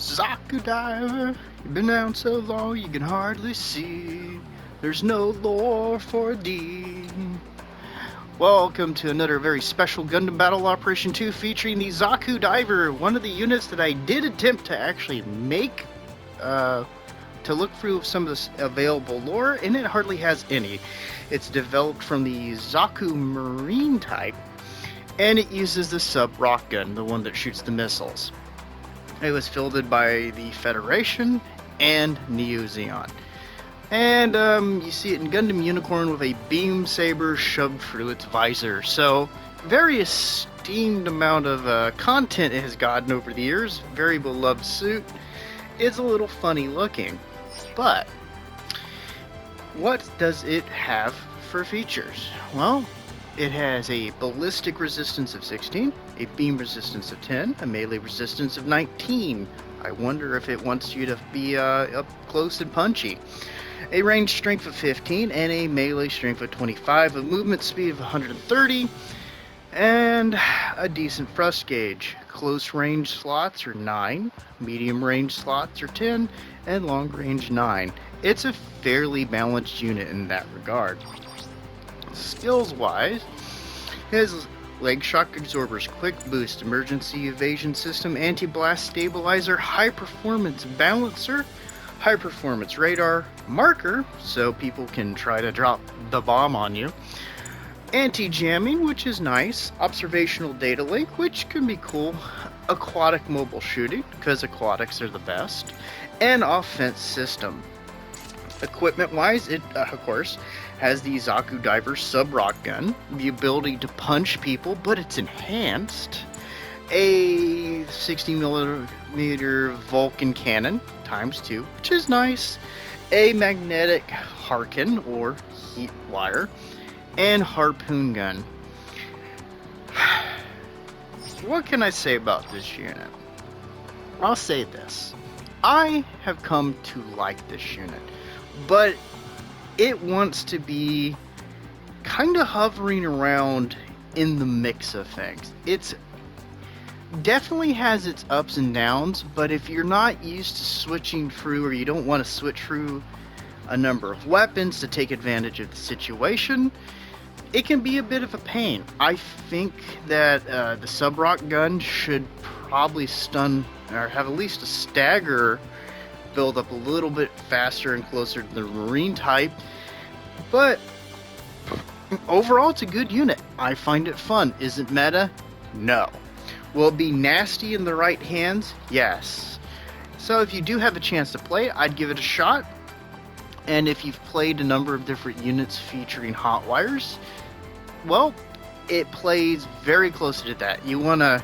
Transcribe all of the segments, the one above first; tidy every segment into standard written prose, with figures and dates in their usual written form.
Zaku Diver, you've been down so long you can hardly see. There's no lore for thee. Welcome to another very special Gundam Battle Operation 2 featuring the Zaku Diver, one of the units that I did attempt to actually make to look through some of the available lore, and it hardly has any. It's developed from the Zaku Marine type, and it uses the sub-rock gun, the one that shoots the missiles. It was fielded by the Federation and Neo Zeon. And you see it in Gundam Unicorn with a beam saber shoved through its visor. So, very esteemed amount of content it has gotten over the years. Very beloved suit. It's a little funny looking. But, what does it have for features? Well, it has a ballistic resistance of 16, a beam resistance of 10, a melee resistance of 19. I wonder if it wants you to be up close and punchy. A range strength of 15 and a melee strength of 25, a movement speed of 130, and a decent thrust gauge. Close range slots are 9, medium range slots are 10, and long range 9. It's a fairly balanced unit in that regard. Skills wise, his leg shock absorbers, quick boost, emergency evasion system, anti-blast stabilizer, high performance balancer, high performance radar, marker so people can try to drop the bomb on you, anti-jamming, which is nice, observational data link, which can be cool, aquatic mobile shooting because aquatics are the best, and offense system. Equipment-wise, it, of course, has the Zaku Diver sub-rock gun, the ability to punch people, but it's enhanced, a 60mm Vulcan cannon, ×2, which is nice, a magnetic Harken, or heat wire, and harpoon gun. What can I say about this unit? I'll say this. I have come to like this unit, but it wants to be kind of hovering around in the mix of things. It's definitely has its ups and downs, but if you're not used to switching through, or you don't want to switch through a number of weapons to take advantage of the situation, it can be a bit of a pain. I think that the sub-rock gun should probably stun, or have at least a stagger build up a little bit faster and closer to the marine type, but overall it's a good unit. I find it fun. Is it meta? No. Will it be nasty in the right hands? Yes. So if you do have a chance to play, I'd give it a shot. And if you've played a number of different units featuring hot wires, well, it plays very close to that. You want to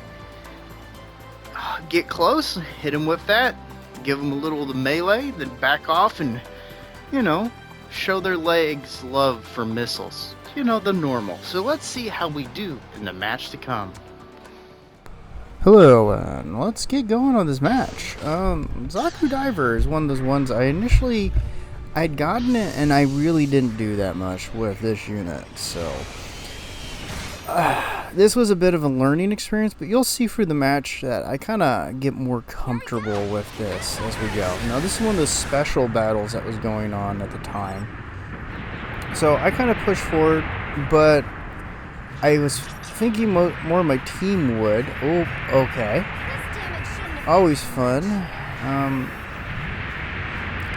get close, hit them with that, give them a little of the melee, then back off and, show their legs love for missiles. The normal. So let's see how we do in the match to come. Hello, and let's get going on this match. Zaku Diver is one of those ones I'd gotten it, and I really didn't do that much with this unit, so this was a bit of a learning experience, but you'll see through the match that I kind of get more comfortable with this as we go. Now, this is one of the special battles that was going on at the time, so I kind of pushed forward, but I was thinking more my team would. Oh, okay. Always fun.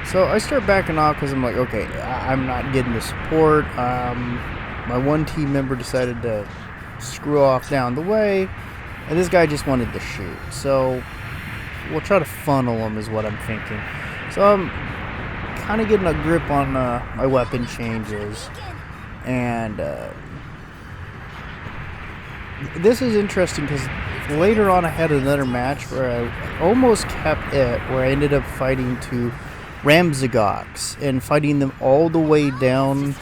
So I start backing off because I'm like, okay, I'm not getting the support. My one team member decided to screw off down the way, and this guy just wanted to shoot. So we'll try to funnel him is what I'm thinking. So I'm kind of getting a grip on my weapon changes, and this is interesting because later on I had another match where I almost kept it, where I ended up fighting two Ramzagoks and fighting them all the way down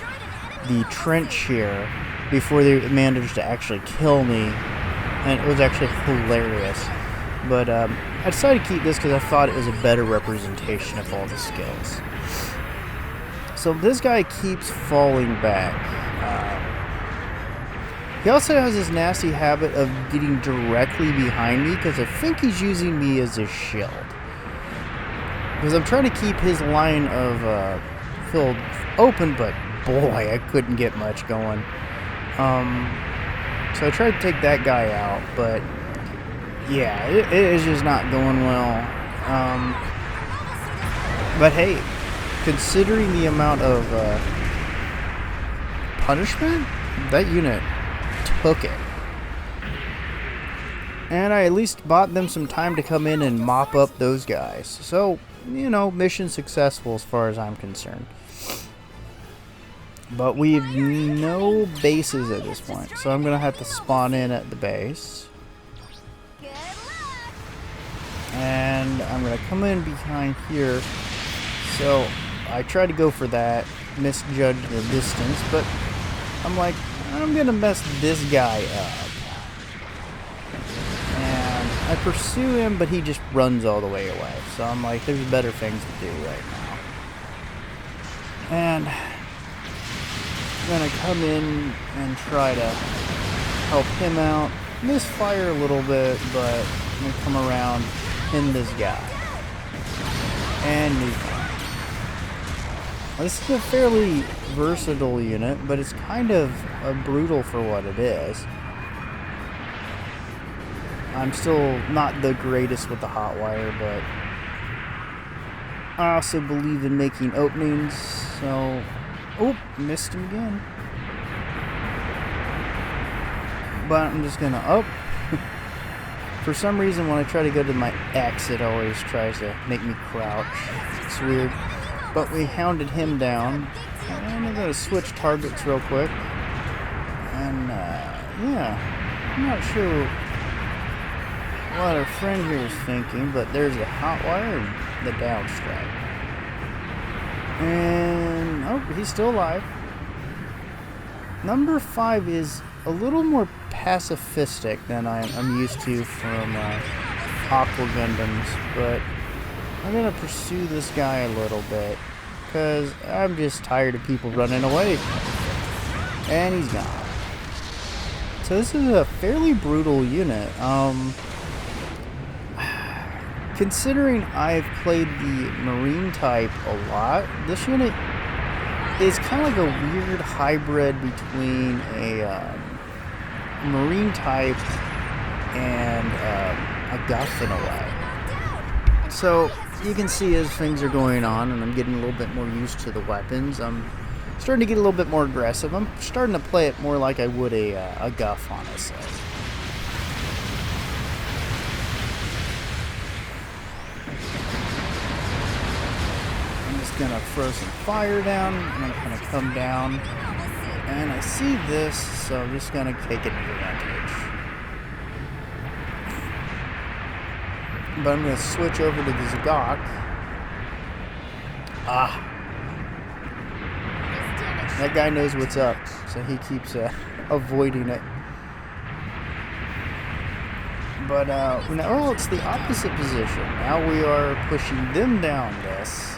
the trench here before they managed to actually kill me, and it was actually hilarious. But I decided to keep this because I thought it was a better representation of all the skills. So this guy keeps falling back. He also has this nasty habit of getting directly behind me because I think he's using me as a shield. Because I'm trying to keep his line of field open, but boy, I couldn't get much going. So I tried to take that guy out, but yeah, it is just not going well. But hey, considering the amount of punishment, that unit took it. And I at least bought them some time to come in and mop up those guys. So, you know, mission successful as far as I'm concerned. But we have no bases at this point, so I'm going to have to spawn in at the base. And I'm going to come in behind here. So I tried to go for that, misjudged the distance, but I'm like, I'm going to mess this guy up. And I pursue him, but he just runs all the way away. So I'm like, there's better things to do right now. And I'm going to come in and try to help him out. Misfire a little bit, but I'm going to come around, pin this guy. And he's gone. This is a fairly versatile unit, but it's kind of brutal for what it is. I'm still not the greatest with the hot wire, but I also believe in making openings, so... Oh, missed him again. But I'm just gonna up. For some reason, when I try to go to my X, it always tries to make me crouch. It's weird. But we hounded him down. And I'm gonna switch targets real quick. And, yeah. I'm not sure what our friend here is thinking, but there's the hot wire and the down strike. And, oh, he's still alive. Number 5 is a little more pacifistic than I'm used to from Aqua Gundams, but I'm going to pursue this guy a little bit, because I'm just tired of people running away. And he's gone. So this is a fairly brutal unit. Considering I've played the Marine type a lot, this unit is kind of like a weird hybrid between a Marine type and a Guff in a way. So you can see as things are going on, and I'm getting a little bit more used to the weapons, I'm starting to get a little bit more aggressive. I'm starting to play it more like I would a Guff, honestly. Gonna throw some fire down. I'm gonna come down, and I see this, so I'm just gonna take advantage. But I'm gonna switch over to the Zagok. That guy knows what's up, so he keeps avoiding it. But now it's the opposite position. Now we are pushing them down this.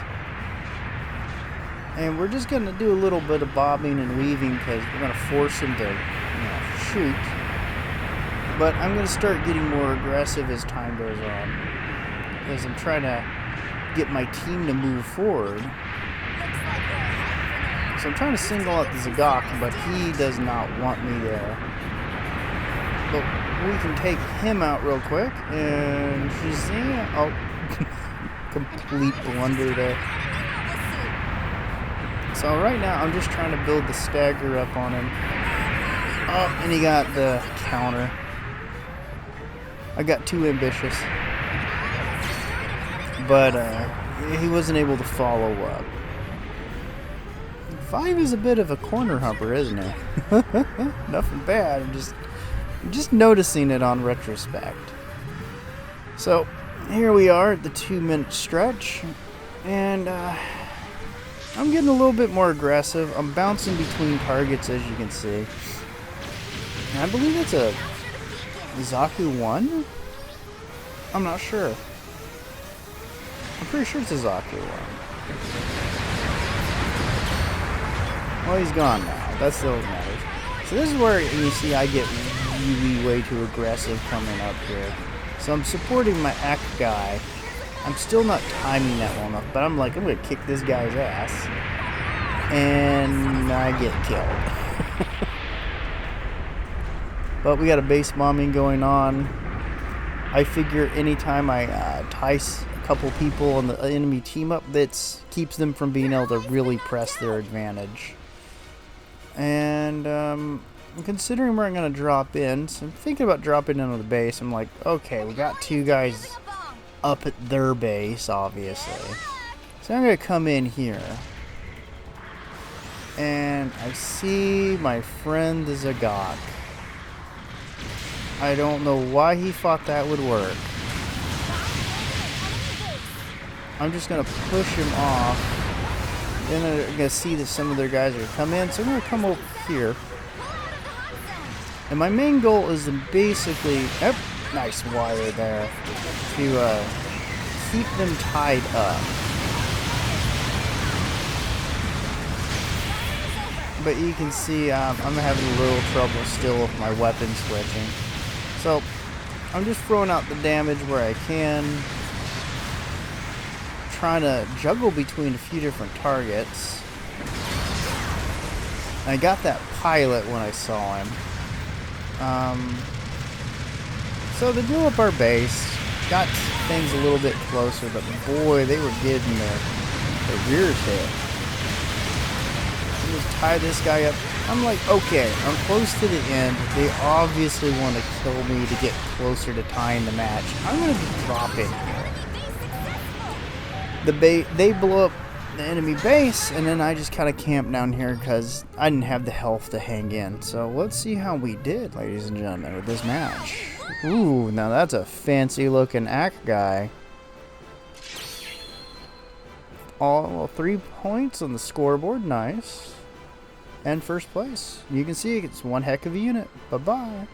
And we're just going to do a little bit of bobbing and weaving because we're going to force him to, shoot. But I'm going to start getting more aggressive as time goes on, because I'm trying to get my team to move forward. So I'm trying to single out the Zagok, but he does not want me there. But we can take him out real quick, and Shazam! Oh, complete blunder there. So right now, I'm just trying to build the stagger up on him. Oh, and he got the counter. I got too ambitious. But he wasn't able to follow up. 5 is a bit of a corner humper, isn't it? Nothing bad. I'm just noticing it on retrospect. So here we are at the 2-minute stretch. And I'm getting a little bit more aggressive. I'm bouncing between targets, as you can see. And I believe it's a Zaku 1? I'm not sure. I'm pretty sure it's a Zaku 1. Well, he's gone now. That's still matters. So this is where you see I get really way too aggressive coming up here. So I'm supporting my Ak guy. I'm still not timing that well enough, but I'm like, I'm going to kick this guy's ass. And I get killed. But we got a base bombing going on. I figure anytime I entice a couple people on the enemy team up, that keeps them from being able to really press their advantage. And I'm considering where I'm going to drop in. So I'm thinking about dropping into the base. I'm like, okay, we got two guys up at their base, obviously. So I'm going to come in here. And I see my friend Zaku. I don't know why he thought that would work. I'm just going to push him off. Then I'm going to see that some of their guys are going to come in. So I'm going to come over here. And my main goal is to basically... Oh, nice wire there. To keep them tied up. But you can see I'm having a little trouble still with my weapon switching. So I'm just throwing out the damage where I can. Trying to juggle between a few different targets. I got that pilot when I saw him. So they blew up our base. Got things a little bit closer, but boy, they were getting their rears hit. Just tie this guy up. I'm like, okay, I'm close to the end. They obviously want to kill me to get closer to tying the match. I'm going to just drop in here. They blow up the enemy base, and then I just kind of camp down here because I didn't have the health to hang in. So let's see how we did, ladies and gentlemen, with this match. Ooh, now that's a fancy looking act guy. All 3 points on the scoreboard, nice. And first place. You can see it's one heck of a unit. Bye-bye.